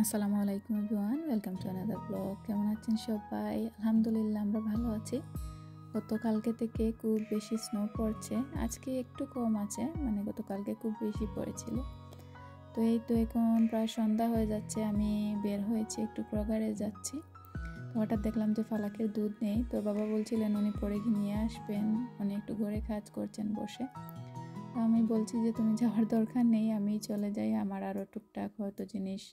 আসসালামু আলাইকুম everyone, welcome to another blog. কেমন আছেন সবাই? আলহামদুলিল্লাহ আমরা ভালো আছি। গতকালকে থেকে খুব বেশি স্নো পড়ছে, আজকে একটু কম আছে, মানে গতকালকে খুব বেশি পড়েছিল। তো এই তো এখন প্রায় সন্ধ্যা হয়ে যাচ্ছে, আমি বের হয়েছি, একটু ক্রগারে যাচ্ছি। তো হঠাৎ দেখলাম যে ফালাকের দুধ নেই, তো বাবা বলছিলেন উনি পরে গিয়ে নিয়ে আসবেন, উনি একটু ঘরে কাজ করছেন বসে। আমি বলছি যে তুমি যাওয়ার দরকার নেই, আমি চলে যাই, আমার আরও টুকটাক হয়তো জিনিস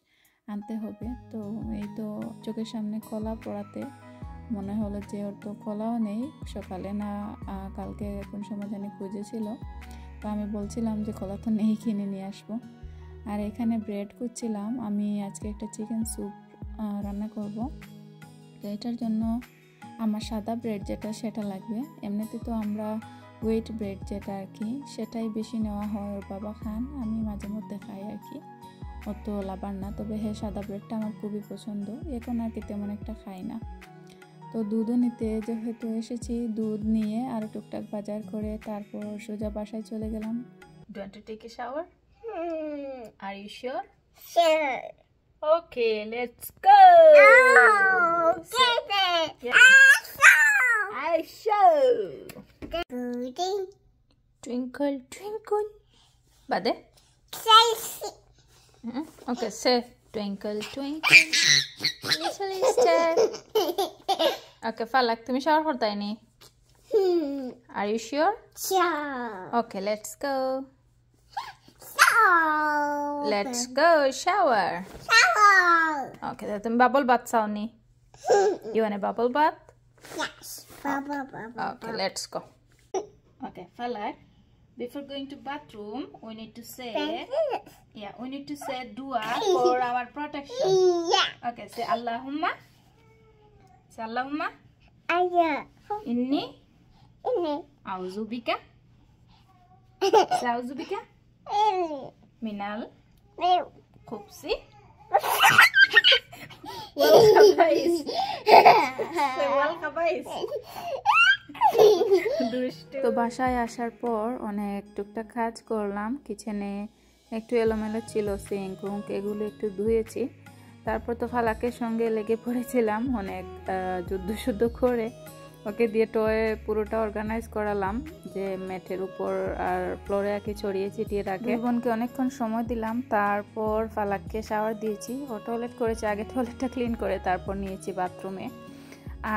আনতে হবে। তো এই তো চোখের সামনে কলা পড়াতে মনে হলো যে ওর তো কলাও নেই, সকালে না কালকে কোন সময় জানি খুঁজেছিল। তো আমি বলছিলাম যে কলা তো নেই, কিনে নিয়ে আসবো। আর এখানে ব্রেড খুঁজছিলাম, আমি আজকে একটা চিকেন স্যুপ রান্না করব। তো এটার জন্য আমার সাদা ব্রেড যেটা সেটা লাগবে। এমনিতে তো আমরা ওয়েট ব্রেড যেটা আর কি সেটাই বেশি নেওয়া হয়, ওর বাবা খান, আমি মাঝে মধ্যে খাই আর কি, অত লাভার না। তবে হ্যাঁ, সাদা ব্রেডটা আমার খুবই পছন্দ, এখন আর কি তেমন একটা খাই না। তো দুধও নিতে যেহেতু এসেছি, দুধ নিয়ে আর টুকটাক বাজার করে তারপর সোজা বাসায় চলে গেলাম। Do you want to take a shower? Are you sure? Sure. Okay, let's go. I show. Twinkle, twinkle. Bade? Okay, say twinkle, twinkle, little star. Okay, Falak, tumi shower korta hai ni? Are you sure? Sure. Okay, let's go. Let's go shower. Okay, then tumi bubble bath sao ni? You want a bubble bath? Yes. Okay, let's go. Okay, Falak, before going to bathroom, we need to say, we need to say dua for our protection. Yeah. Okay, say Allahumma. Say Allahumma. Aya. Inni Ini. a'udzu bika. Say a'udzu bika Ini. minal Meu. khubsi. Welcome guys. Say welcome guys. তো বাসায় আসার পর অনেক টুকটাক কাজ করলাম, কিচেনে একটু এলোমেলো ছিল, সিঙ্ক এগুলো একটু ধুয়েছি। তারপর তো ফালাকের সঙ্গে লেগে পড়েছিলাম, অনেক যুদ্ধ করে ওকে দিয়ে টয়ে পুরোটা অর্গানাইজ করালাম, যে ম্যাটের উপর আর ফ্লোরে আর কি ছড়িয়ে ছিটিয়ে রাখে। বোনকে অনেকক্ষণ সময় দিলাম, তারপর ফালাককে শাওয়ার দিয়েছি, ও টয়লেট করেছে, আগে টয়লেটটা ক্লিন করে তারপর নিয়েছি বাথরুমে।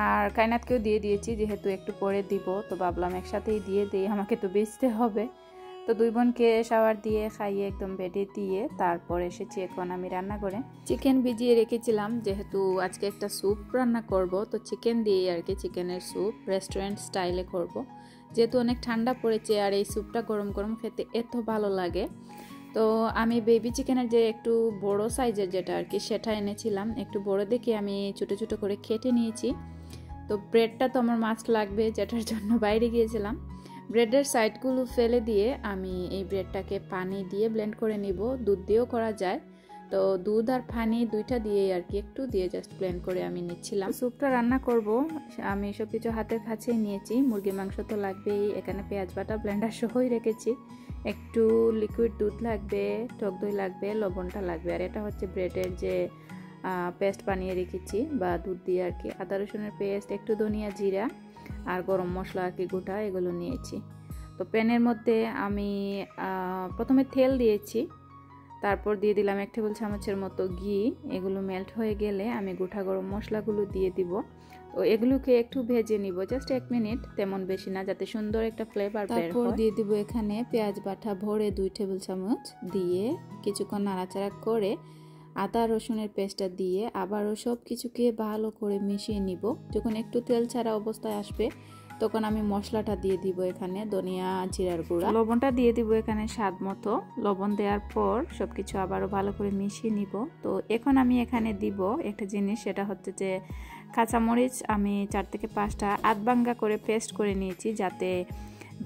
আর কায়নাতকেও দিয়ে দিয়েছি, যেহেতু একটু পরে দিব, তো ভাবলাম একসাথেই দিয়ে দিই, আমাকে তো বেচতে হবে। তো দুই বোনকে শাওয়ার দিয়ে খাইয়ে একদম বেডে দিয়ে তারপর এসেছি এখন আমি রান্না করে। চিকেন ভিজিয়ে রেখেছিলাম, যেহেতু আজকে একটা স্যুপ রান্না করব, তো চিকেন দিয়ে আর কি চিকেনের স্যুপ রেস্টুরেন্ট স্টাইলে করব। যেহেতু অনেক ঠান্ডা পড়েছে আর এই স্যুপটা গরম গরম খেতে এত ভালো লাগে। তো আমি বেবি চিকেনের যে একটু বড় সাইজের যেটা আর কি সেটা এনেছিলাম, একটু বড় দেখে আমি ছোটো ছোটো করে কেটে নিয়েছি। তো ব্রেডটা তো আমার মাস্ট লাগবে, যেটার জন্য বাইরে গিয়েছিলাম। ব্রেডের সাইডগুলো ফেলে দিয়ে আমি এই ব্রেডটাকে পানি দিয়ে ব্লেন্ড করে নিব, দুধ দিয়েও করা যায়। তো দুধ আর পানি দুইটা দিয়ে আর কি একটু দিয়ে জাস্ট ব্লেন্ড করে আমি নিচ্ছিলাম। স্যুপটা রান্না করব, আমি সব কিছু হাতের কাছেই নিয়েছি, মুরগির মাংস তো লাগবেই, এখানে পেঁয়াজ বাটা ব্লেন্ডার সহই রেখেছি, একটু লিকুইড দুধ লাগবে, টক দই লাগবে, লবণটা লাগবে, আর এটা হচ্ছে ব্রেডের যে পেস্ট বানিয়ে রেখেছি বা দুধ দিয়ে আর কি, আদা রসুনের পেস্ট, একটু ধনিয়া জিরা আর গরম মশলা আর কি গোটা, এগুলো নিয়েছি। তো প্যানের মধ্যে আমি প্রথমে তেল দিয়েছি, তারপর দিয়ে দিলাম 1 টেবিল চামচের মতো ঘি। এগুলো মেল্ট হয়ে গেলে আমি গোটা গরম মশলাগুলো দিয়ে দিব। তো এগুলোকে একটু ভেজে নিব, জাস্ট 1 মিনিট, তেমন বেশি না, যাতে সুন্দর একটা ফ্লেভার বের হয়। তারপর দিয়ে দিব এখানে পেঁয়াজ বাটা ভরে 2 টেবিল চামচ দিয়ে কিছুক্ষণ নাড়াচাড়া করে আদা রসুনের পেস্টটা দিয়ে আবারও সব কিছুকে ভালো করে মিশিয়ে নিব। যখন একটু তেল ছাড়া অবস্থায় আসবে তখন আমি মশলাটা দিয়ে দিব, এখানে ধনিয়া জিরার গুঁড়া, লবণটা দিয়ে দিব এখানে স্বাদ মতো। লবণ দেওয়ার পর সব কিছু আবারও ভালো করে মিশিয়ে নিব। তো এখন আমি এখানে দিব একটা জিনিস, সেটা হচ্ছে যে কাঁচামরিচ আমি 4 থেকে 5টা আধভাঙ্গা করে পেস্ট করে নিয়েছি, যাতে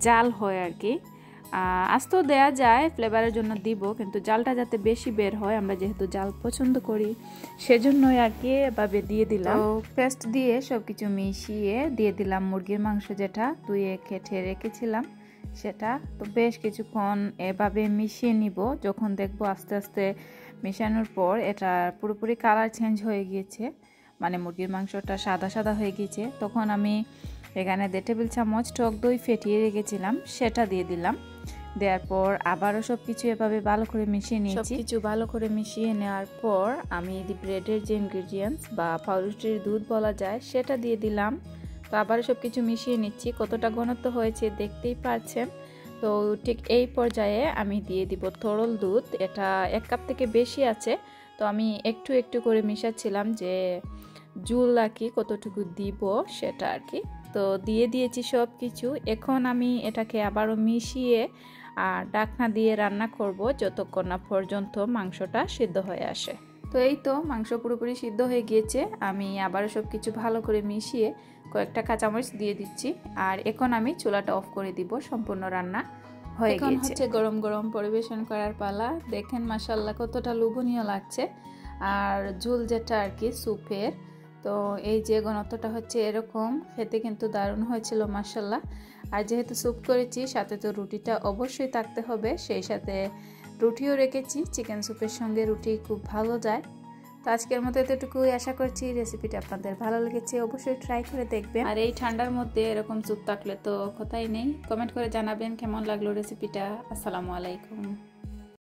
জাল হয় আর কি। আস্তেও দেয়া যায়, ফ্লেভারের জন্য দিব, কিন্তু জালটা যাতে বেশি বের হয়, আমরা যেহেতু জাল পছন্দ করি সেজন্যই আর কি এভাবে দিয়ে দিলাম। তো পেস্ট দিয়ে সব কিছু মিশিয়ে দিয়ে দিলাম মুরগির মাংস, যেটা ধুয়ে কেটে রেখেছিলাম সেটা। তো বেশ কিছুক্ষণ এভাবে মিশিয়ে নিব, যখন দেখবো আস্তে আস্তে মেশানোর পর এটা পুরোপুরি কালার চেঞ্জ হয়ে গিয়েছে, মানে মুরগির মাংসটা সাদা সাদা হয়ে গিয়েছে। তখন আমি এখানে 1.5 টেবিল চামচ টক দই ফেটিয়ে রেখেছিলাম, সেটা দিয়ে দিলাম। দেওয়ার পর আবারও সব কিছু এভাবে ভালো করে মিশিয়ে নিয়েছি। সব কিছু ভালো করে মিশিয়ে নেওয়ার পর আমি ব্রেডের যে ইনগ্রিডিয়েন্টস বা পাউরুটির দুধ বলা যায় সেটা দিয়ে দিলাম। তো আবারও সব কিছু মিশিয়ে নিচ্ছি। কতটা ঘনত্ব হয়েছে দেখতেই পাচ্ছেন। তো ঠিক এই পর্যায়ে আমি দিয়ে দিব তরল দুধ। এটা 1 কাপ থেকে বেশি আছে, তো আমি একটু একটু করে মিশাচ্ছিলাম যে জুল আর কি কতটুকু দিব সেটা আর কি। তো দিয়ে দিয়েছি সব কিছু। এখন আমি এটাকে আবারও মিশিয়ে আর ঢাকনা দিয়ে রান্না করব যতক্ষণ না পর্যন্ত মাংসটা সিদ্ধ হয়ে আসে। তো এই তো মাংস পুরোপুরি সিদ্ধ হয়ে গিয়েছে। আমি আবারও সব কিছু ভালো করে মিশিয়ে কয়েকটা কাঁচামরিচ দিয়ে দিচ্ছি। আর এখন আমি চুলাটা অফ করে দিব। সম্পূর্ণ রান্না হয়ে গিয়েছে। এখন হচ্ছে গরম গরম পরিবেশন করার পালা। দেখেন মাশাআল্লাহ কতটা লোভনীয় লাগছে। আর ঝোল যেটা আর কি স্যুপের, তো এই যে ঘনত্বটা হচ্ছে এরকম, খেতে কিন্তু দারুণ হয়েছিল মাশাআল্লাহ। আর যেহেতু স্যুপ করেছি সাথে তো রুটিটা অবশ্যই থাকতে হবে, সেই সাথে রুটিও রেখেছি। চিকেন স্যুপের সঙ্গে রুটি খুব ভালো যায়। তো আজকের মতো এতটুকুই, আশা করছি রেসিপিটা আপনাদের ভালো লেগেছে। অবশ্যই ট্রাই করে দেখবেন। আর এই ঠান্ডার মধ্যে এরকম স্যুপ থাকলে তো কথাই নেই। কমেন্ট করে জানাবেন কেমন লাগলো রেসিপিটা। আসসালামু আলাইকুম।